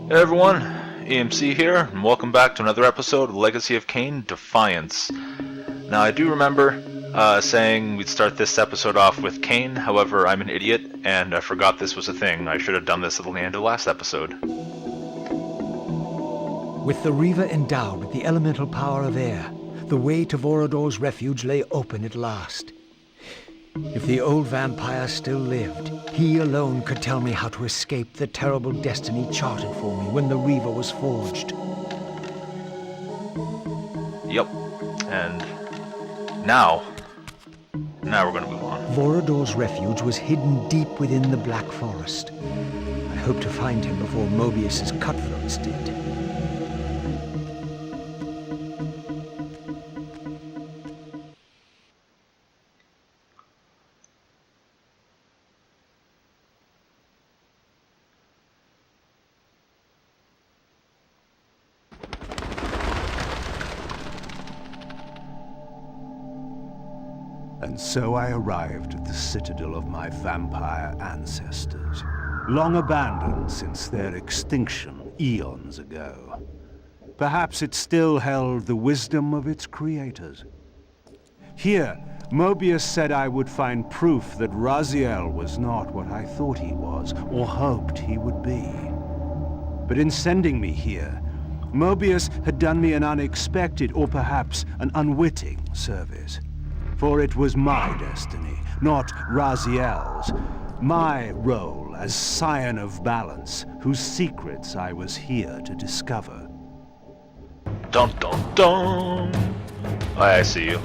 Hey everyone, EMC here, and welcome back to another episode of Legacy of Kain Defiance. Now I do remember saying we'd start this episode off with Kain, however I'm an idiot and I forgot this was a thing. I should have done this at the end of the last episode. With the Reaver endowed with the elemental power of air, the way to Vorador's refuge lay open at last. If the old vampire still lived, he alone could tell me how to escape the terrible destiny charted for me when the Reaver was forged. Yep, and now we're gonna move on. Vorador's refuge was hidden deep within the Black Forest. I hoped to find him before Mobius's cutthroats did. And so I arrived at the Citadel of my vampire ancestors, long abandoned since their extinction eons ago. Perhaps it still held the wisdom of its creators. Here, Mobius said I would find proof that Raziel was not what I thought he was, or hoped he would be. But in sending me here, Mobius had done me an unexpected, or perhaps an unwitting service. For it was my destiny, not Raziel's. My role as Scion of Balance, whose secrets I was here to discover. Dun dun dun! Oh, I see you.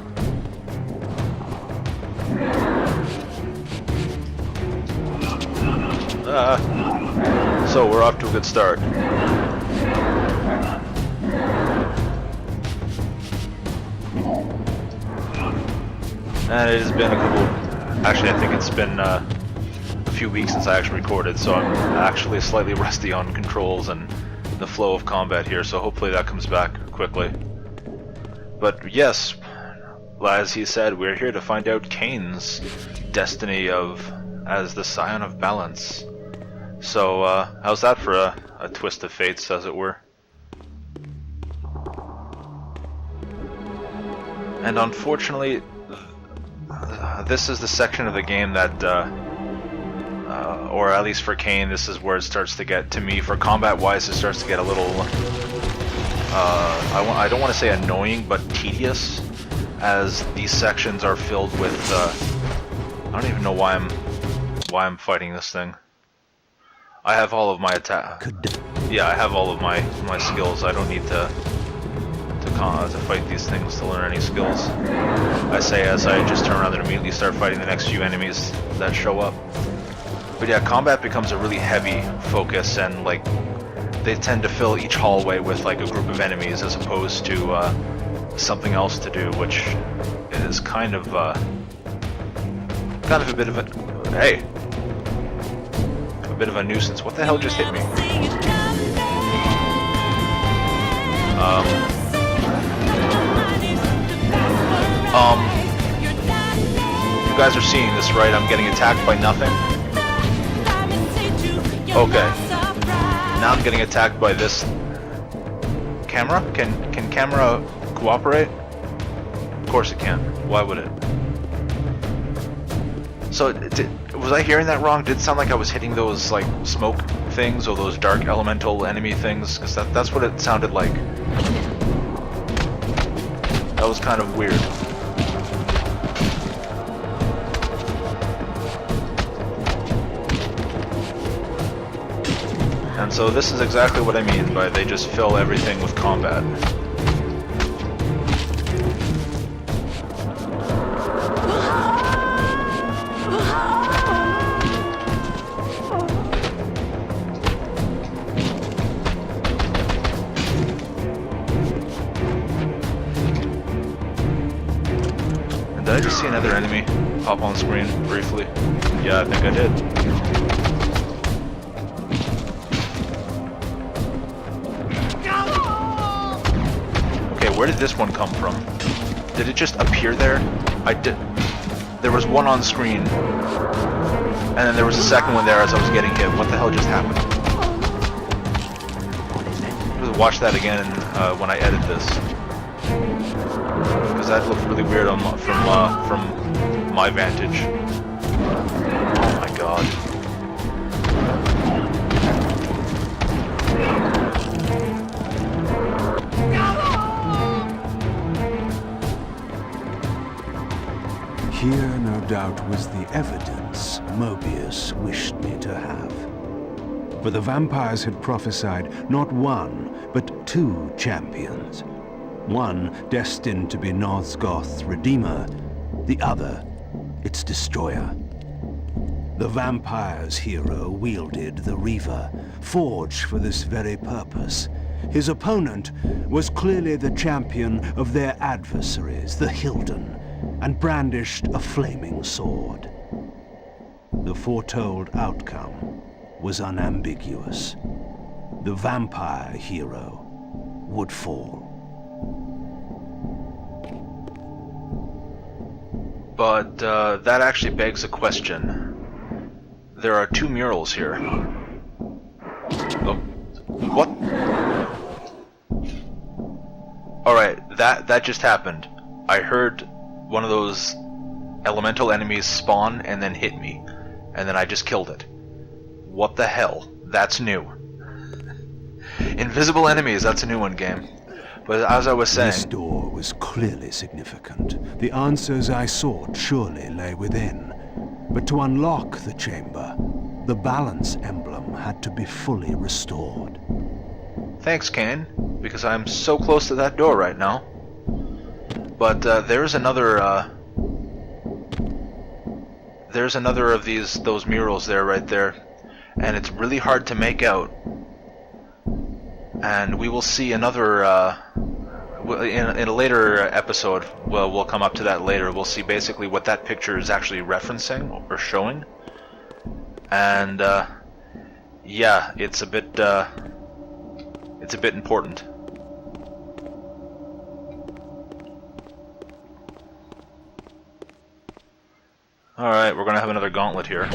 So we're off to a good start. And it has been a couple, actually I think it's been a few weeks since I actually recorded, so I'm actually slightly rusty on controls and the flow of combat here, so hopefully that comes back quickly. But yes, as he said, we're here to find out Kain's destiny as the Scion of Balance. So how's that for a twist of fates, as it were? And unfortunately, this is the section of the game that, or at least for Kain, this is where it starts to get, to me, for combat-wise, it starts to get a little, I don't want to say annoying, but tedious, as these sections are filled with, I don't even know why I'm fighting this thing. I have all of my attack. Yeah, I have all of my skills. I don't need to fight these things to learn any skills. I say as I just turn around and immediately start fighting the next few enemies that show up. But yeah, combat becomes a really heavy focus, and like they tend to fill each hallway with like a group of enemies as opposed to something else to do, which is kind of a bit of a a bit of a nuisance. What the hell just hit me? You guys are seeing this, right? I'm getting attacked by nothing. Okay. Now I'm getting attacked by this camera? Can camera cooperate? Of course it can. Why would it? So, was I hearing that wrong? Did it sound like I was hitting those, like, smoke things, or those dark elemental enemy things? Because that's what it sounded like. That was kind of weird. And so this is exactly what I mean by they just fill everything with combat. And did I just see another enemy pop on screen briefly? Yeah, I think I did. Where did this one come from? Did it just appear there? There was one on screen, and then there was a second one there as I was getting hit. What the hell just happened? to watch that again when I edit this, because that looked really weird from my vantage. Oh my god. Here, no doubt, was the evidence Mobius wished me to have. For the vampires had prophesied not one, but two champions. One destined to be Nosgoth's redeemer, the other its destroyer. The vampire's hero wielded the Reaver, forged for this very purpose. His opponent was clearly the champion of their adversaries, the Hilden, and brandished a flaming sword. The foretold outcome was unambiguous. The vampire hero would fall. But that actually begs a question. There are two murals here. Oh, what? Alright, that just happened. I heard one of those elemental enemies spawn and then hit me. And then I just killed it. What the hell? That's new. Invisible enemies, that's a new one, game. But as I was saying... This door was clearly significant. The answers I sought surely lay within. But to unlock the chamber, the balance emblem had to be fully restored. Thanks, Kain, because I'm so close to that door right now. But there's another of those murals there, right there, and it's really hard to make out. And we will see another in a later episode. Well, we'll come up to that later. We'll see basically what that picture is actually referencing or showing. And yeah, it's a bit important. Alright, we're gonna have another gauntlet here.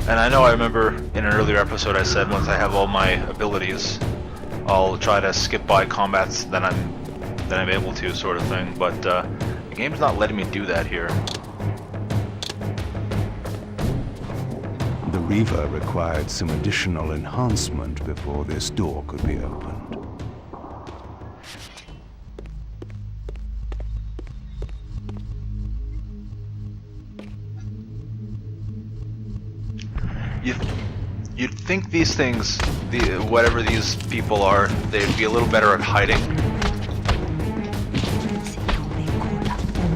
And I know I remember in an earlier episode I said once I have all my abilities, I'll try to skip by combats that I'm able to, sort of thing. But the game's not letting me do that here. The Reaver required some additional enhancement before this door could be opened. You'd think these things, whatever these people are, they'd be a little better at hiding.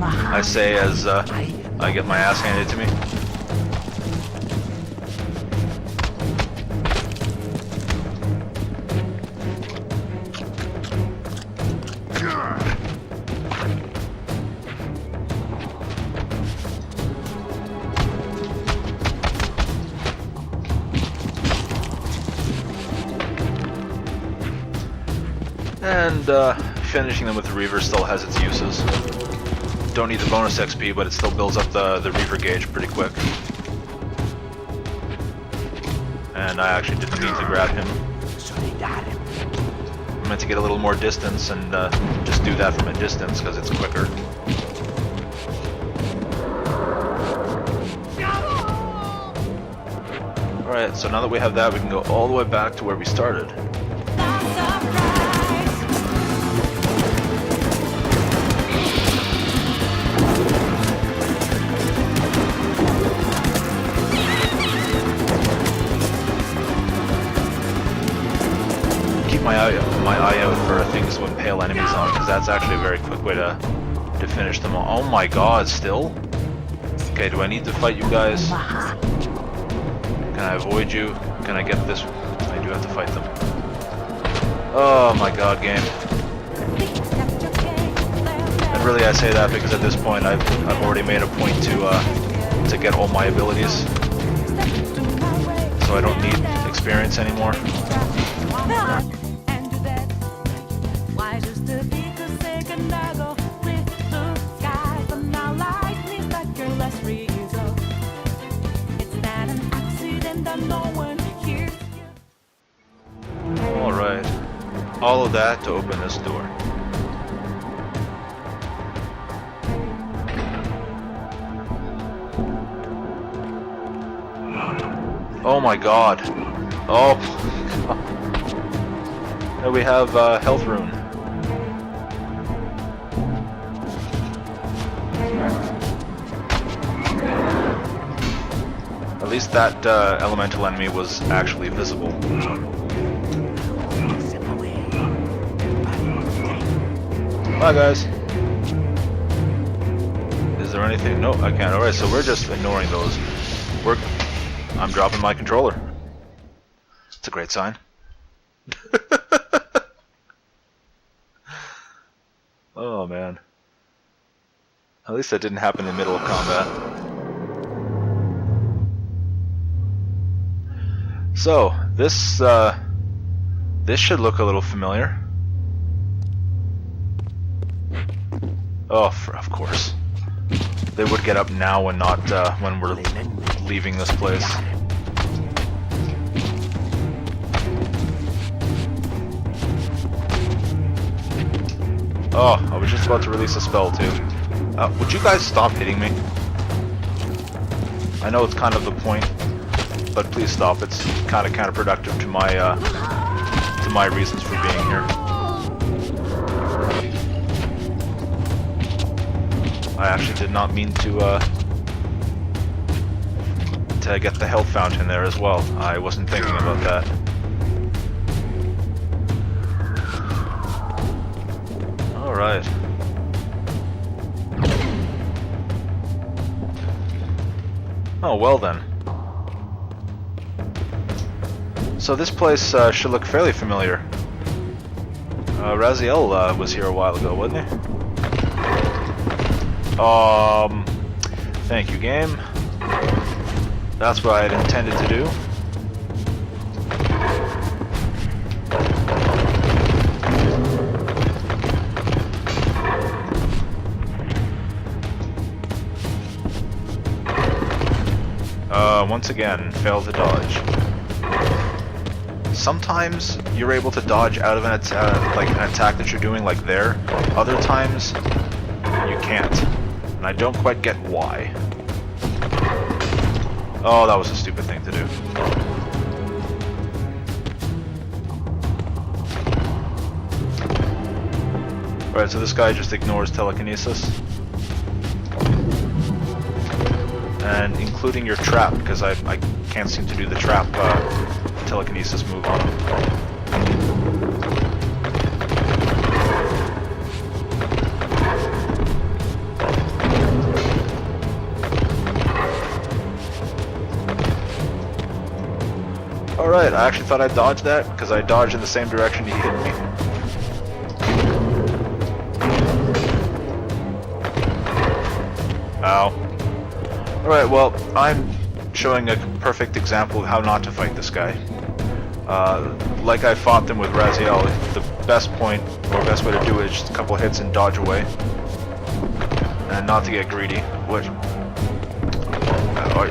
I say as I get my ass handed to me. And finishing them with the Reaver still has its uses. Don't need the bonus XP, but it still builds up the Reaver gauge pretty quick. And I actually didn't mean to grab him. I meant to get a little more distance and just do that from a distance because it's quicker. Alright, so now that we have that, we can go all the way back to where we started. My eye out for things to impale enemies on, because that's actually a very quick way to finish them all. Oh my god, still? Okay, do I need to fight you guys? Can Can I avoid you? Can I get this? I do have to fight them. Oh my god, game. And really I say that because at this point I've already made a point to get all my abilities. So I don't need experience anymore. Alright. All of that to open this door. Oh my god. Oh. Now we have health rune. At least that elemental enemy was actually visible. Bye guys. Is there anything? No, I can't. Alright, so we're just ignoring those. I'm dropping my controller. It's a great sign. Oh man. At least that didn't happen in the middle of combat. So, this should look a little familiar. Oh, of course. They would get up now and not when we're leaving this place. Oh, I was just about to release a spell too. Would you guys stop hitting me? I know it's kind of the point, but please stop. It's kind of counterproductive to my reasons for being here. I actually did not mean to get the health fountain there as well. I wasn't thinking about that. Alright. Oh, well then. So this place should look fairly familiar. Raziel was here a while ago, wasn't he? Thank you, game. That's what I had intended to do. Once again, failed to dodge. Sometimes you're able to dodge out of an attack that you're doing, like there. Other times, you can't. And I don't quite get why. Oh, that was a stupid thing to do. Alright, so this guy just ignores telekinesis. And including your trap, because I can't seem to do the trap telekinesis move on him. Alright, I actually thought I dodged that, because I dodged in the same direction he hit me. Ow. Alright, well, I'm showing a perfect example of how not to fight this guy. Like I fought them with Raziel, the best point, or best way to do it is just a couple hits and dodge away. And not to get greedy, which...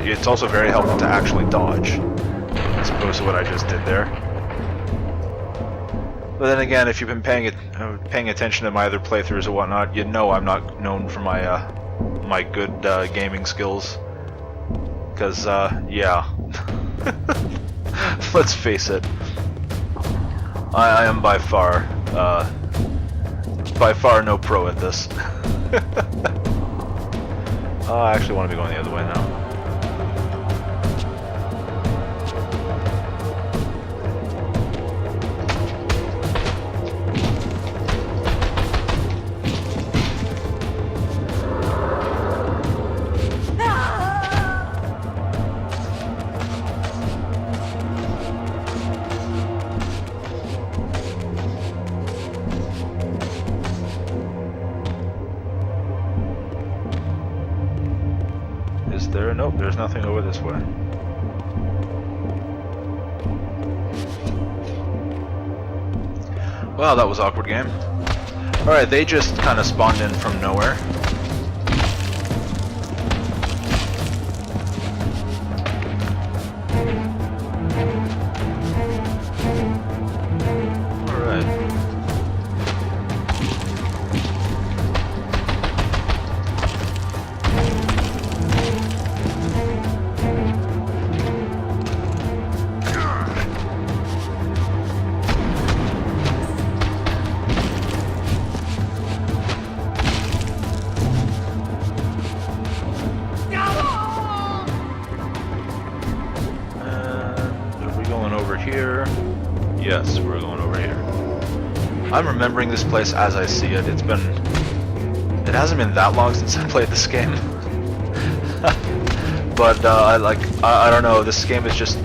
it's also very helpful to actually dodge, as opposed to what I just did there. But then again, if you've been paying attention to my other playthroughs or whatnot, you know I'm not known for my my good gaming skills. Because, yeah. Let's face it. I am by far no pro at this. I actually want to be going the other way now. nothing over this way. Well, that was awkward game. Alright, they just kind of spawned in from nowhere. Here. Yes, we're going over here. I'm remembering this place as I see it. It hasn't been that long since I played this game. But I don't know, this game is just,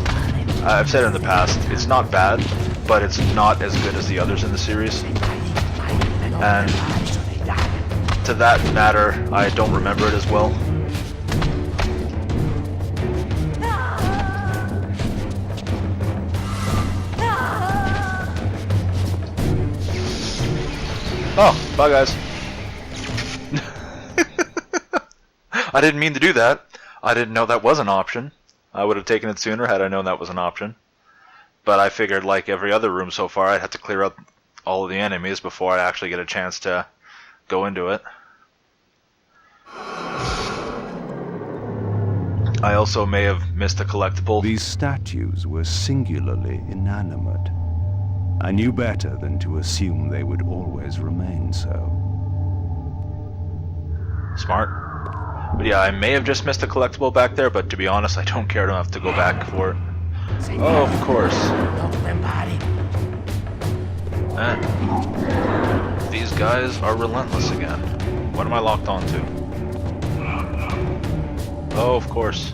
I've said it in the past, it's not bad, but it's not as good as the others in the series. And to that matter, I don't remember it as well. Oh, bye guys. I didn't mean to do that. I didn't know that was an option. I would have taken it sooner had I known that was an option. But I figured, like every other room so far, I'd have to clear out all of the enemies before I actually get a chance to go into it. I also may have missed a collectible. These statues were singularly inanimate. I knew better than to assume they would always remain so. Smart. But yeah, I may have just missed a collectible back there, but to be honest, I don't care enough to go back for it. Oh, of course. And these guys are relentless again. What am I locked onto? Oh, of course.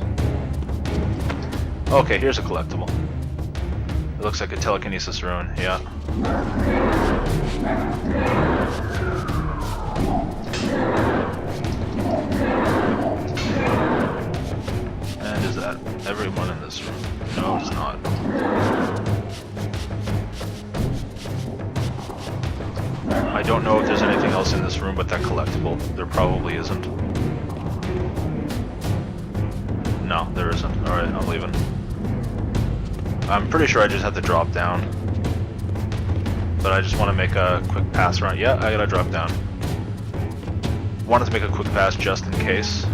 Okay, here's a collectible. It looks like a telekinesis rune, yeah. And is that everyone in this room? No, it's not. I don't know if there's anything else in this room but that collectible. There probably isn't. No, there isn't. Alright, I'm leaving. I'm pretty sure I just have to drop down. But I just want to make a quick pass around. Yeah, I gotta drop down. Wanted to make a quick pass just in case.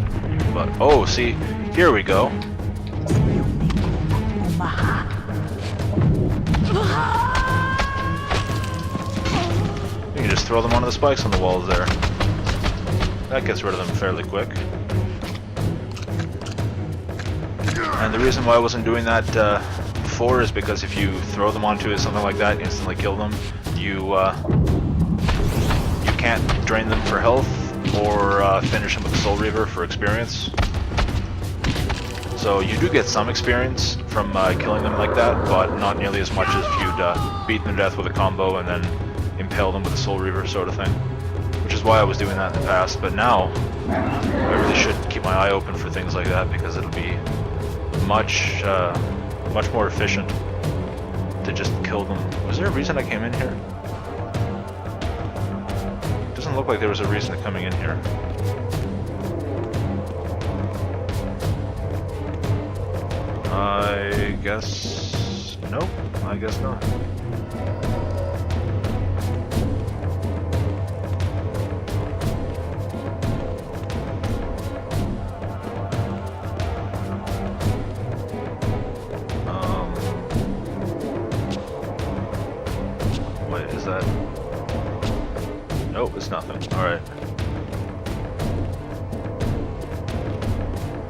But, oh, see, here we go. You can just throw them onto the spikes on the walls there. That gets rid of them fairly quick. And the reason why I wasn't doing that before is because if you throw them onto something like that, instantly kill them, you can't drain them for health or finish them with Soul Reaver for experience. So you do get some experience from killing them like that, but not nearly as much as if you'd beat them to death with a combo and then impale them with a Soul Reaver sort of thing. Which is why I was doing that in the past, but now I really should keep my eye open for things like that because it'll be much more efficient to just kill them. Was there a reason I came in here? Doesn't look like there was a reason to coming in here. I guess... nope, I guess not. Wait, is that... nope, it's nothing. Alright.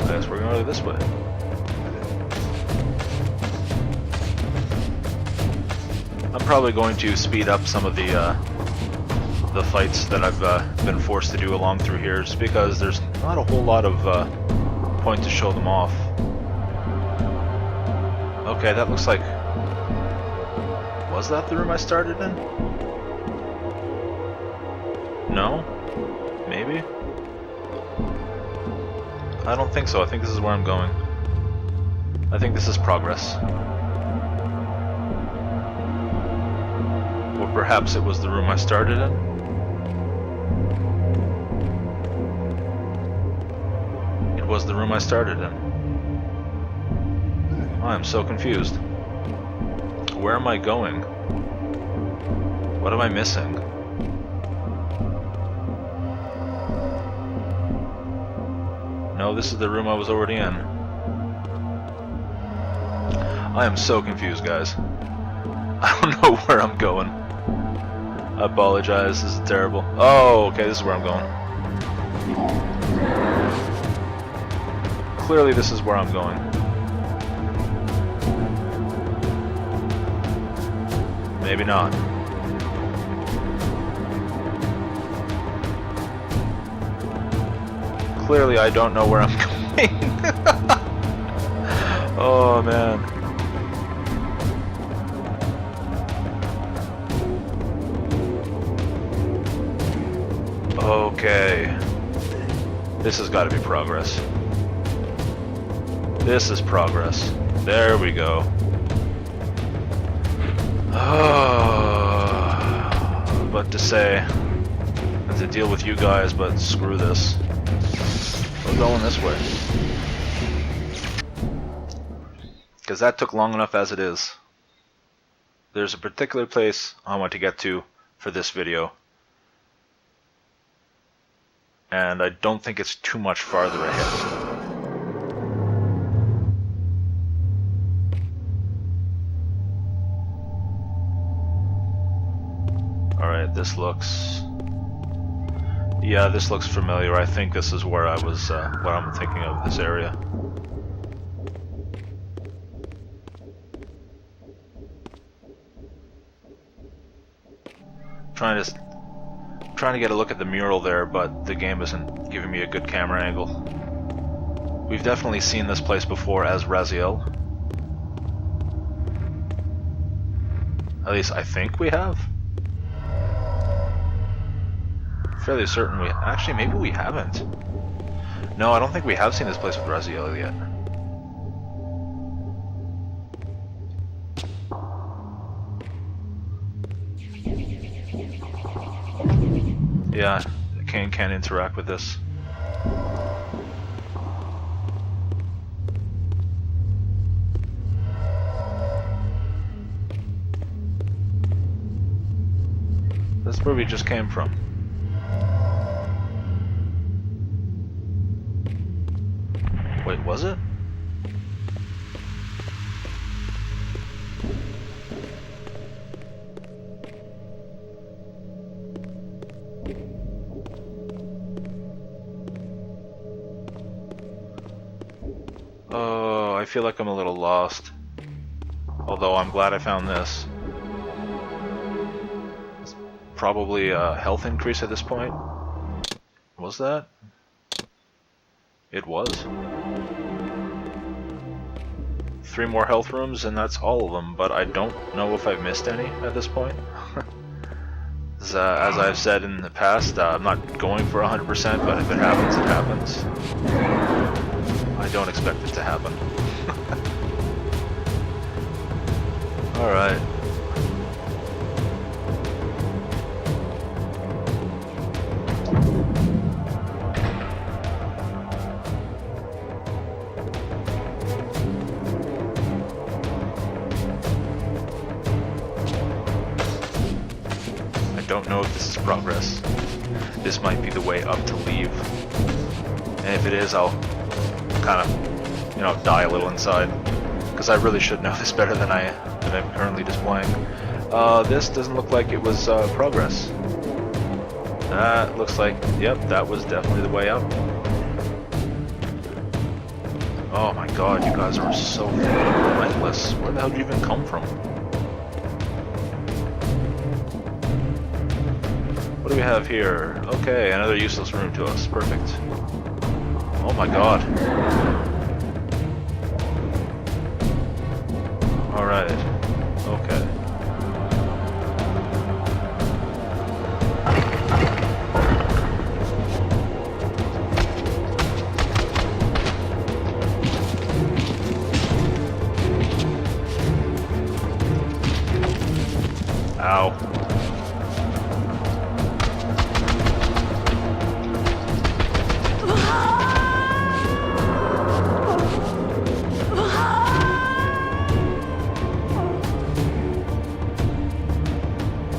I guess we're going this way. I'm probably going to speed up some of the fights that I've been forced to do along through here, just because there's not a whole lot of point to show them off. Okay, that looks like... was that the room I started in? No? Maybe? I don't think so. I think this is where I'm going. I think this is progress. Or perhaps it was the room I started in? It was the room I started in. I am so confused. Where am I going? What am I missing? No, this is the room I was already in. I am so confused, guys. I don't know where I'm going. I apologize, this is terrible. Oh, okay, this is where I'm going. Clearly this is where I'm going. Maybe not. Clearly I don't know where I'm going. Oh man. Okay. This has got to be progress. This is progress. There we go. But to say, to deal with you guys, but screw this. We're going this way. Because that took long enough as it is. There's a particular place I want to get to for this video. And I don't think it's too much farther ahead. Alright, this looks... Yeah, this looks familiar. I think this is where I was, what I'm thinking of, this area. Trying to get a look at the mural there, but the game isn't giving me a good camera angle. We've definitely seen this place before as Raziel. At least I think we have. Fairly certain we... Actually, maybe we haven't. No, I don't think we have seen this place with Raziel yet. Yeah, Kain can't interact with this. That's where we just came from. Wait, was it? Oh, I feel like I'm a little lost. Although I'm glad I found this. It's probably a health increase at this point. Was that? It was. 3 more health rooms and that's all of them, but I don't know if I've missed any at this point. As I've said in the past, I'm not going for 100%, but if it happens, it happens. I don't expect it to happen. Alright. I don't know if this is progress. This might be the way up to leave. And if it is, I'll kind of, you know, die a little inside. Because I really should know this better than I'm currently displaying. This doesn't look like it was progress. That looks like, yep, that was definitely the way up. Oh my god, you guys are so relentless. Where the hell did you even come from? What do we have here? Okay, another useless room to us. Perfect. Oh my god. Alright. Okay. Ow.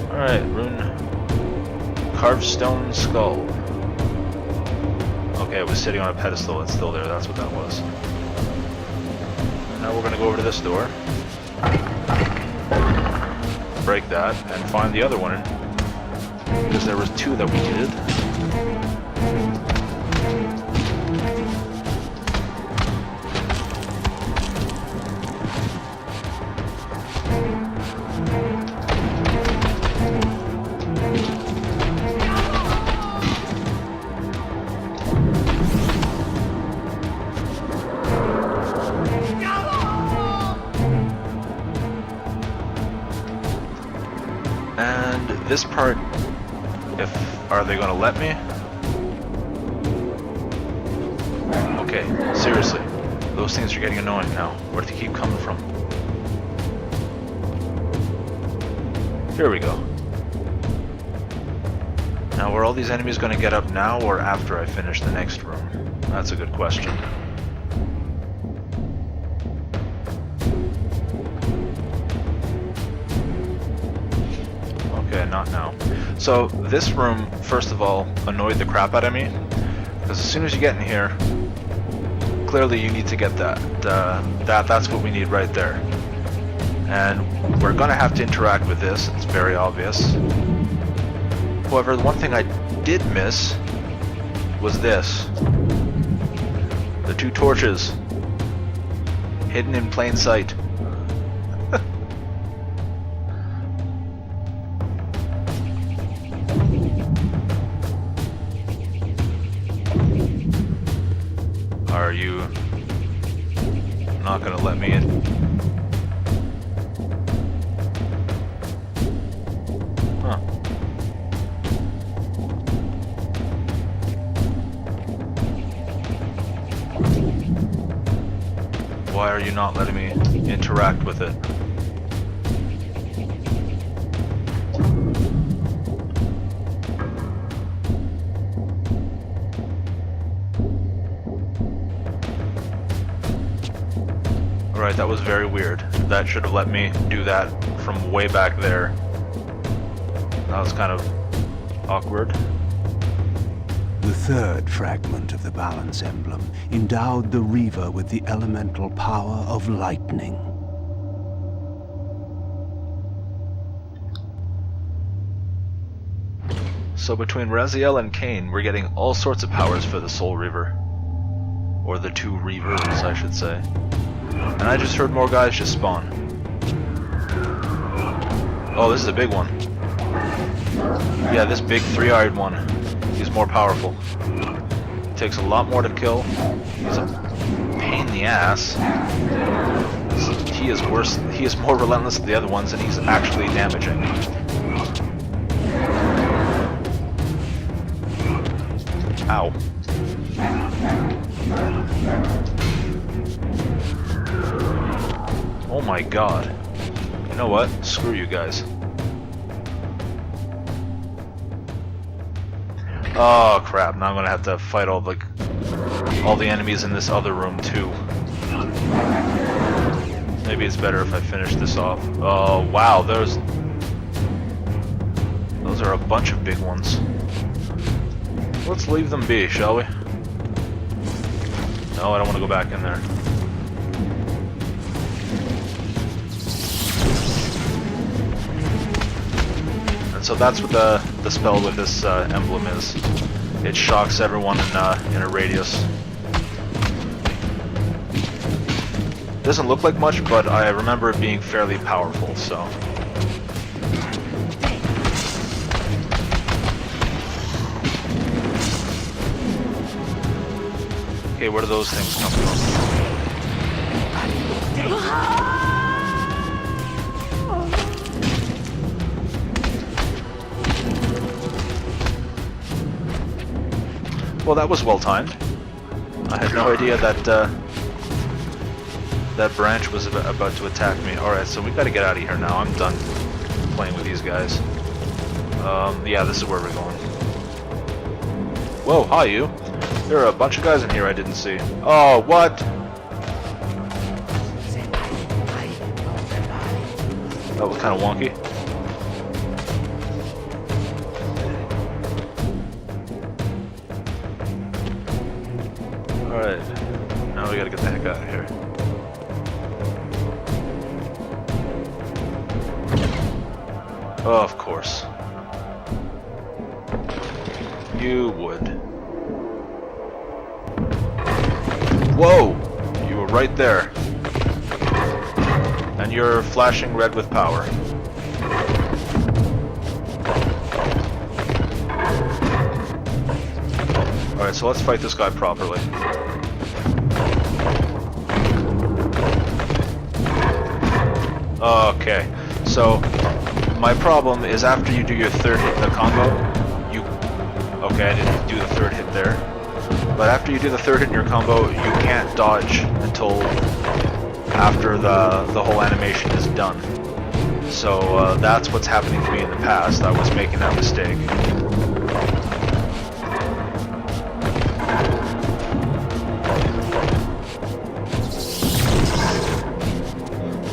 Alright, rune. Carved stone skull. Okay, it was sitting on a pedestal. It's still there. That's what that was. Now we're going to go over to this door. Break that and find the other one. Because there was two that we needed. This part, are they gonna let me? Okay, seriously, those things are getting annoying now. Where do they keep coming from? Here we go. Now, are all these enemies gonna get up now or after I finish the next room? That's a good question. Not now. So this room, first of all, annoyed the crap out of me, because as soon as you get in here, clearly you need to get that. That's what we need right there. And we're gonna have to interact with this. It's very obvious. However, the one thing I did miss was this: the two torches hidden in plain sight. Are you not gonna let me in? Huh. Why are you not letting me interact with it? Alright, that was very weird. That should have let me do that from way back there. That was kind of awkward. The third fragment of the balance emblem endowed the Reaver with the elemental power of lightning. So between Raziel and Kain, we're getting all sorts of powers for the Soul Reaver. Or the two Reavers, I should say. And I just heard more guys just spawn. Oh, this is a big one. Yeah, this big three-eyed one. He's more powerful. Takes a lot more to kill. He's a pain in the ass. He is worse. He is more relentless than the other ones, and he's actually damaging. Ow. Oh my god. You know what? Screw you guys. Oh crap, now I'm gonna have to fight all the enemies in this other room too. Maybe it's better if I finish this off. Oh wow, those are a bunch of big ones. Let's leave them be, shall we? No, I don't want to go back in there. And so that's what the spell with this emblem is. It shocks everyone in a radius. Doesn't look like much, but I remember it being fairly powerful, so. Okay, where do those things come from? Well, that was well timed. I had no idea that that branch was about to attack me. Alright, so we gotta get out of here now. I'm done. playing with these guys. Yeah, this is where we're going. Whoa, hi you. There are a bunch of guys in here I didn't see. Oh, what? That was kind of wonky. Alright, now we gotta get the heck out of here. Oh, of course. You would. Whoa! You were right there. And you're flashing red with power. Alright, so let's fight this guy properly. Okay, so my problem is after you do your third hit in the combo, you... Okay, I didn't do the third hit there. But after you do the third hit in your combo, you can't dodge until after the whole animation is done. So that's what's happening to me in the past. I was making that mistake.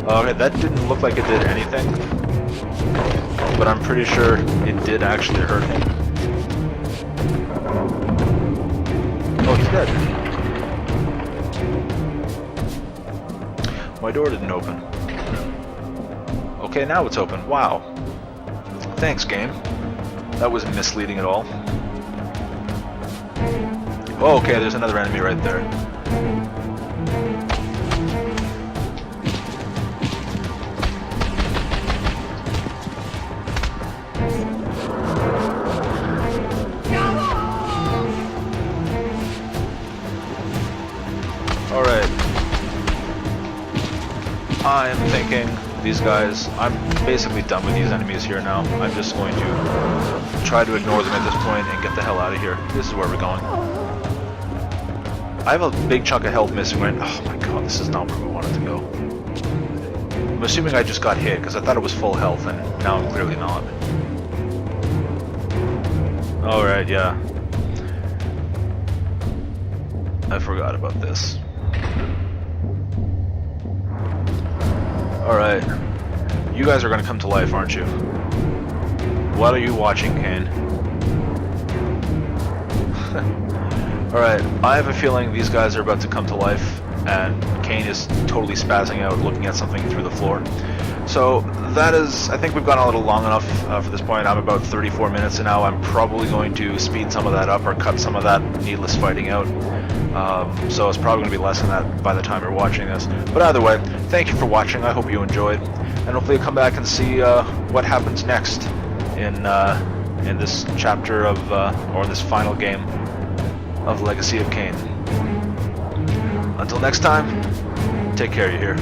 Okay, that didn't look like it did anything, but I'm pretty sure it did actually hurt him. Oh, he's dead. My door didn't open. Okay, now it's open. Wow. Thanks, game. That wasn't misleading at all. Oh, okay, there's another enemy right there. Alright. I'm thinking these guys, I'm basically done with these enemies here now. I'm just going to try to ignore them at this point and get the hell out of here. This is where we're going. I have a big chunk of health missing right now. Oh my god, this is not where we wanted to go. I'm assuming I just got hit because I thought it was full health and now I'm clearly not. Alright, yeah. I forgot about this. Alright. You guys are gonna come to life, aren't you? What are you watching, Kain? Alright, I have a feeling these guys are about to come to life, and Kain is totally spazzing out looking at something through the floor. So, that is... I think we've gone a little long enough for this point. I'm about 34 minutes in now. I'm probably going to speed some of that up or cut some of that needless fighting out. So it's probably going to be less than that by the time you're watching this. But either way, thank you for watching. I hope you enjoyed. And hopefully you'll come back and see what happens next in this chapter of, or this final game of Legacy of Kain. Until next time, take care, you hear?